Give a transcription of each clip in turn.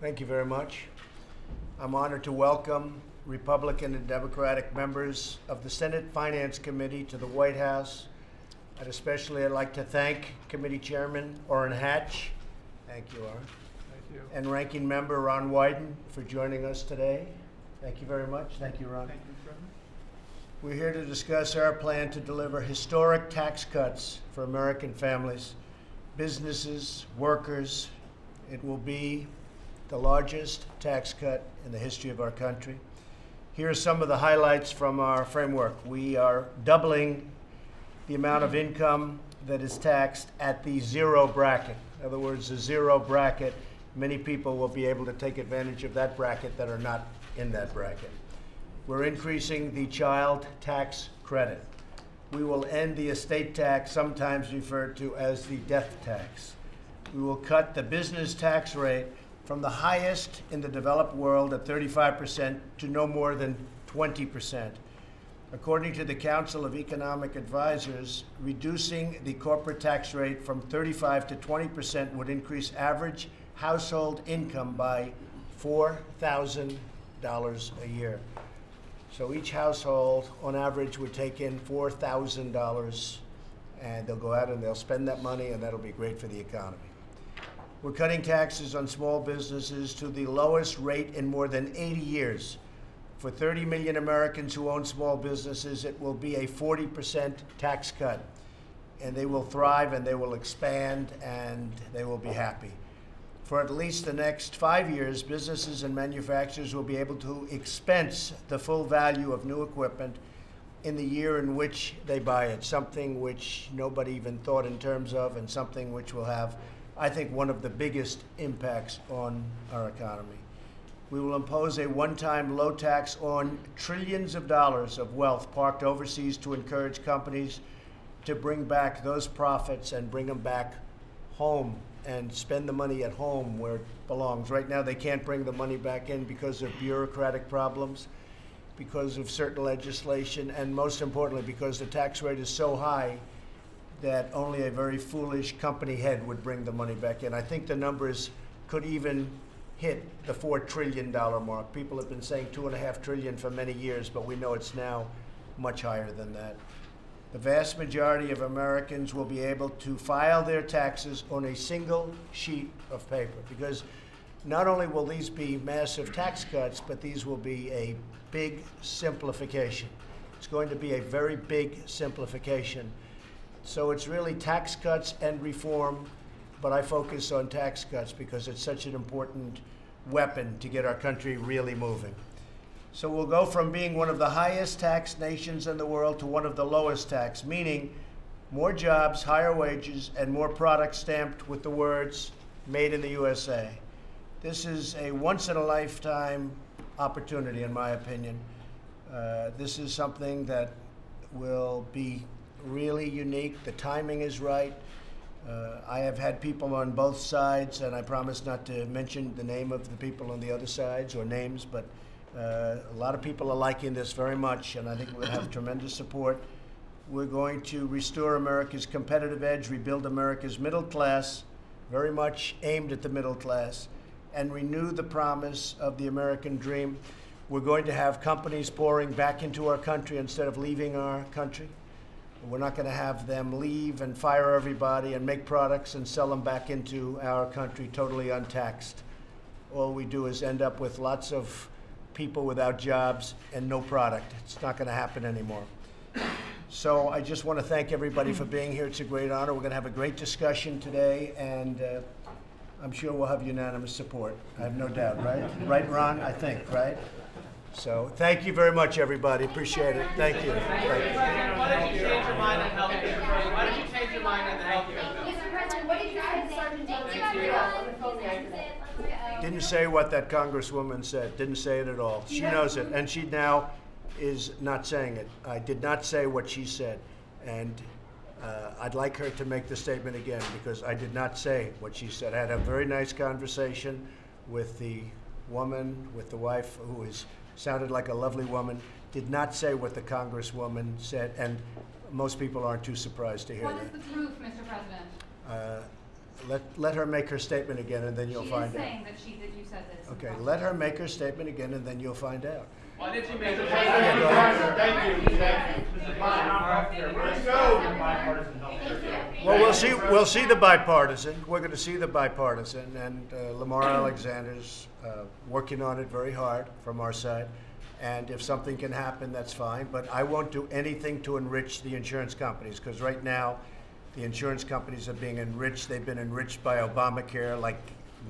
Thank you very much. I'm honored to welcome Republican and Democratic members of the Senate Finance Committee to the White House. And especially I'd like to thank Committee Chairman Orrin Hatch. Thank you, Orrin. Thank you. And Ranking Member Ron Wyden for joining us today. Thank you very much. Thank you, Ron. Thank you, President. We're here to discuss our plan to deliver historic tax cuts for American families, businesses, workers. It will be the largest tax cut in the history of our country. Here are some of the highlights from our framework. We are doubling the amount of income that is taxed at the zero bracket. In other words, the zero bracket, many people will be able to take advantage of that bracket that are not in that bracket. We're increasing the child tax credit. We will end the estate tax, sometimes referred to as the death tax. We will cut the business tax rate from the highest in the developed world at 35% to no more than 20%. According to the Council of Economic Advisors, reducing the corporate tax rate from 35 to 20% would increase average household income by $4,000 a year. So each household, on average, would take in $4,000, and they'll go out and they'll spend that money, and that'll be great for the economy. We're cutting taxes on small businesses to the lowest rate in more than 80 years. For 30 million Americans who own small businesses, it will be a 40% tax cut. And they will thrive, and they will expand, and they will be happy. For at least the next 5 years, businesses and manufacturers will be able to expense the full value of new equipment in the year in which they buy it, something which nobody even thought in terms of, and something which will have, I think, one of the biggest impacts on our economy. We will impose a one-time low tax on trillions of dollars of wealth parked overseas to encourage companies to bring back those profits and bring them back home and spend the money at home where it belongs. Right now, they can't bring the money back in because of bureaucratic problems, because of certain legislation, and most importantly, because the tax rate is so high that only a very foolish company head would bring the money back in. I think the numbers could even hit the $4 trillion mark. People have been saying $2.5 trillion for many years, but we know it's now much higher than that. The vast majority of Americans will be able to file their taxes on a single sheet of paper, because not only will these be massive tax cuts, but these will be a big simplification. It's going to be a very big simplification. So it's really tax cuts and reform, but I focus on tax cuts because it's such an important weapon to get our country really moving. So we'll go from being one of the highest taxed nations in the world to one of the lowest tax, meaning more jobs, higher wages, and more products stamped with the words, "Made in the USA." This is a once-in-a-lifetime opportunity, in my opinion. This is something that will be really unique. The timing is right. I have had people on both sides, and I promise not to mention the name of the people on the other sides or names, but a lot of people are liking this very much, and I think we'll have tremendous support. We're going to restore America's competitive edge, rebuild America's middle class, very much aimed at the middle class, and renew the promise of the American dream. We're going to have companies pouring back into our country instead of leaving our country. We're not going to have them leave and fire everybody and make products and sell them back into our country totally untaxed. All we do is end up with lots of people without jobs and no product. It's not going to happen anymore. So I just want to thank everybody for being here. It's a great honor. We're going to have a great discussion today, and I'm sure we'll have unanimous support. I have no doubt, right? Right, Ron? I think, right? So thank you very much, everybody. Appreciate it. Thank you. Thank you. Why did you change your mind on health care? Why did you change your mind on the health care? Mr. President, what did you say? Didn't say what that congresswoman said. Didn't say it at all. She knows it, and she now is not saying it. I did not say what she said, and I'd like her to make the statement again, because I did not say what she said. I had a very nice conversation with the woman, with the wife, who sounded like a lovely woman. Did not say what the congresswoman said, and most people aren't too surprised to hear that. What is the proof, Mr. President? Let her make her statement again, and then you'll find She is out. saying that you said that it's Okay, impossible. let her make her statement again, and then you'll find out. Why did you make the Yeah, go ahead. Thank you. Let's go. Well, we'll see the bipartisan. We're going to see the bipartisan, and Lamar Alexander's working on it very hard from our side. And if something can happen, that's fine. But I won't do anything to enrich the insurance companies, because right now, the insurance companies are being enriched. They've been enriched by Obamacare like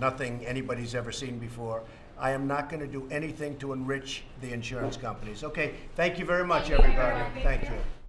nothing anybody's ever seen before. I am not going to do anything to enrich the insurance companies. Okay, thank you very much, everybody. Thank you.